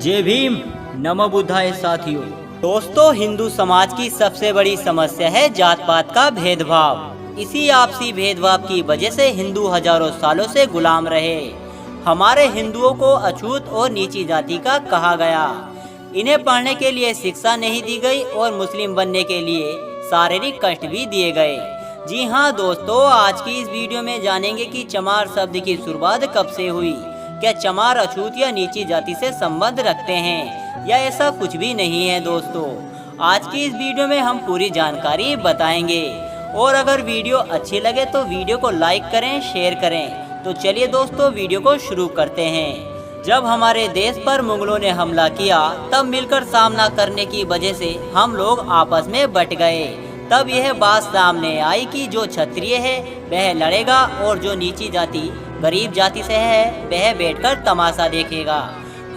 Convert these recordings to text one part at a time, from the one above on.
जय भीम, नमो बुद्धाय साथियों। दोस्तों, हिंदू समाज की सबसे बड़ी समस्या है जात पात का भेदभाव। इसी आपसी भेदभाव की वजह से हिंदू हजारों सालों से गुलाम रहे। हमारे हिंदुओं को अछूत और नीची जाति का कहा गया। इन्हें पढ़ने के लिए शिक्षा नहीं दी गई और मुस्लिम बनने के लिए शारीरिक कष्ट भी दिए गए। जी हाँ दोस्तों, आज की इस वीडियो में जानेंगे कि चमार शब्द की शुरुआत कब से हुई। क्या चमार अछूत या नीची जाति से संबंध रखते हैं या ऐसा कुछ भी नहीं है। दोस्तों, आज की इस वीडियो में हम पूरी जानकारी बताएंगे और अगर वीडियो अच्छी लगे तो वीडियो को लाइक करें, शेयर करें। तो चलिए दोस्तों, वीडियो को शुरू करते हैं। जब हमारे देश पर मुगलों ने हमला किया तब मिलकर सामना करने की वजह से हम लोग आपस में बट गए। तब यह बात सामने आई कि जो क्षत्रिय है वह लड़ेगा और जो नीची जाति गरीब जाति से है वह बैठकर तमाशा देखेगा।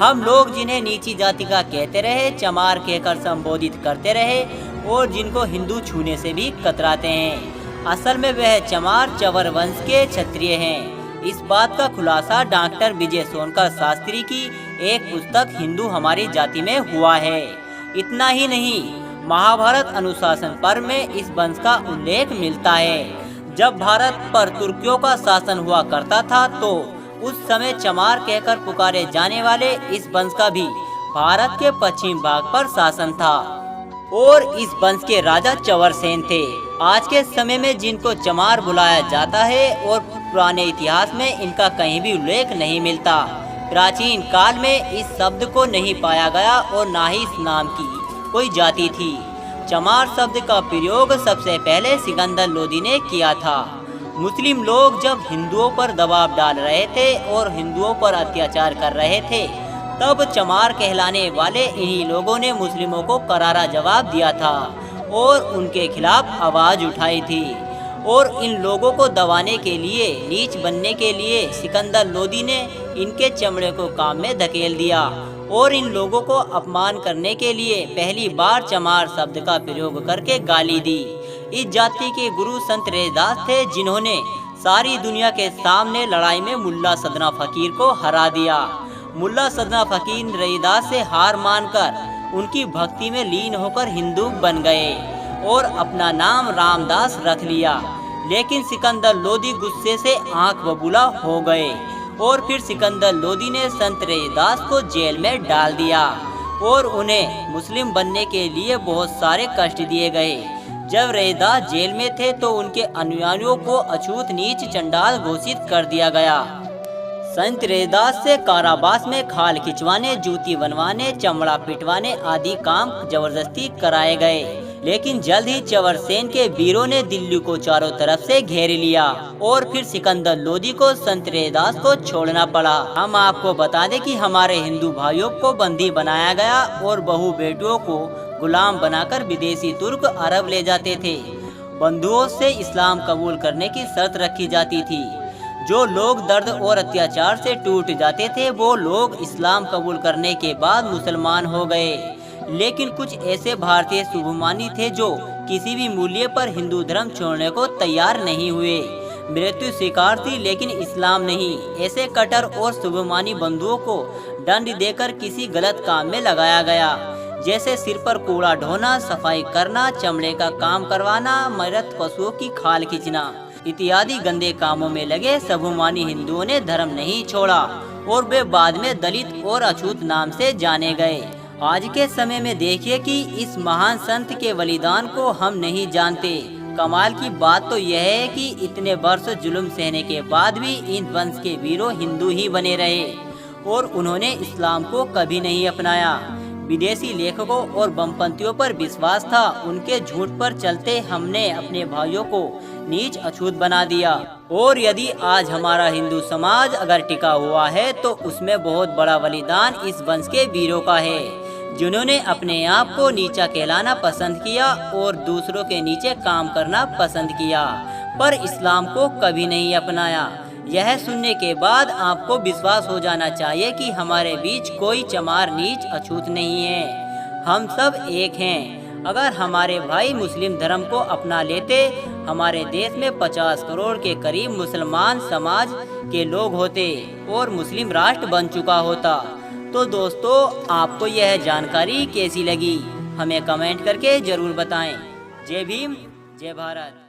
हम लोग जिन्हें नीची जाति का कहते रहे, चमार कहकर संबोधित करते रहे और जिनको हिंदू छूने से भी कतराते हैं। असल में वह चमार चवर वंश के क्षत्रिय हैं। इस बात का खुलासा डॉक्टर विजय सोनकर शास्त्री की एक पुस्तक हिंदू हमारी जाति में हुआ है। इतना ही नहीं, महाभारत अनुशासन पर्व में इस वंश का उल्लेख मिलता है। जब भारत पर तुर्कियों का शासन हुआ करता था तो उस समय चमार कहकर पुकारे जाने वाले इस वंश का भी भारत के पश्चिम भाग पर शासन था और इस वंश के राजा चवरसेन थे। आज के समय में जिनको चमार बुलाया जाता है और पुराने इतिहास में इनका कहीं भी उल्लेख नहीं मिलता। प्राचीन काल में इस शब्द को नहीं पाया गया और न ही इस नाम की कोई जाति थी। चमार शब्द का प्रयोग सबसे पहले सिकंदर लोदी ने किया था। मुस्लिम लोग जब हिंदुओं पर दबाव डाल रहे थे और हिंदुओं पर अत्याचार कर रहे थे तब चमार कहलाने वाले इन्हीं लोगों ने मुस्लिमों को करारा जवाब दिया था और उनके खिलाफ आवाज उठाई थी। और इन लोगों को दबाने के लिए, नीच बनने के लिए सिकंदर लोदी ने इनके चमड़े को काम में धकेल दिया और इन लोगों को अपमान करने के लिए पहली बार चमार शब्द का प्रयोग करके गाली दी। इस जाति के गुरु संत रैदास थे जिन्होंने सारी दुनिया के सामने लड़ाई में मुल्ला सदना फकीर को हरा दिया। मुल्ला सदना फकीर रैदास से हार मानकर उनकी भक्ति में लीन होकर हिंदू बन गए और अपना नाम रामदास रख लिया। लेकिन सिकंदर लोदी गुस्से से आंख बबूला हो गए और फिर सिकंदर लोदी ने संत रैदास को जेल में डाल दिया और उन्हें मुस्लिम बनने के लिए बहुत सारे कष्ट दिए गए। जब रैदास जेल में थे तो उनके अनुयायियों को अछूत, नीच, चंडाल घोषित कर दिया गया। संत रैदास से कारावास में खाल खिंचवाने, जूती बनवाने, चमड़ा पिटवाने आदि काम जबरदस्ती कराए गए। लेकिन जल्द ही चवरसेन के वीरों ने दिल्ली को चारों तरफ से घेर लिया और फिर सिकंदर लोदी को संत रैदास को छोड़ना पड़ा। हम आपको बता दें कि हमारे हिंदू भाइयों को बंदी बनाया गया और बहू बेटियों को गुलाम बनाकर विदेशी तुर्क अरब ले जाते थे। बंधुओं से इस्लाम कबूल करने की शर्त रखी जाती थी। जो लोग दर्द और अत्याचार से टूट जाते थे वो लोग इस्लाम कबूल करने के बाद मुसलमान हो गए। लेकिन कुछ ऐसे भारतीय शुभमानी थे जो किसी भी मूल्य पर हिंदू धर्म छोड़ने को तैयार नहीं हुए। मृत्यु स्वीकार थी लेकिन इस्लाम नहीं। ऐसे कट्टर और शुभमानी बंधुओं को दंड देकर किसी गलत काम में लगाया गया, जैसे सिर पर कूड़ा ढोना, सफाई करना, चमड़े का काम करवाना, मृत पशुओं की खाल खींचना इत्यादि गंदे कामों में लगे शुभमानी हिंदुओं ने धर्म नहीं छोड़ा और वे बाद में दलित और अछूत नाम से जाने गए। आज के समय में देखिए कि इस महान संत के बलिदान को हम नहीं जानते। कमाल की बात तो यह है कि इतने वर्ष जुल्म सहने के बाद भी इन वंश के वीरों हिंदू ही बने रहे और उन्होंने इस्लाम को कभी नहीं अपनाया। विदेशी लेखकों और बमपंथियों पर विश्वास था, उनके झूठ पर चलते हमने अपने भाइयों को नीच अछूत बना दिया। और यदि आज हमारा हिंदू समाज अगर टिका हुआ है तो उसमें बहुत बड़ा बलिदान इस वंश के वीरों का है, जिन्होंने अपने आप को नीचा कहलाना पसंद किया और दूसरों के नीचे काम करना पसंद किया, पर इस्लाम को कभी नहीं अपनाया। यह सुनने के बाद आपको विश्वास हो जाना चाहिए कि हमारे बीच कोई चमार, नीच, अछूत नहीं है। हम सब एक हैं। अगर हमारे भाई मुस्लिम धर्म को अपना लेते, हमारे देश में 50 करोड़ के करीब मुसलमान समाज के लोग होते और मुस्लिम राष्ट्र बन चुका होता। तो दोस्तों, आपको यह जानकारी कैसी लगी हमें कमेंट करके जरूर बताएं। जय भीम, जय भारत।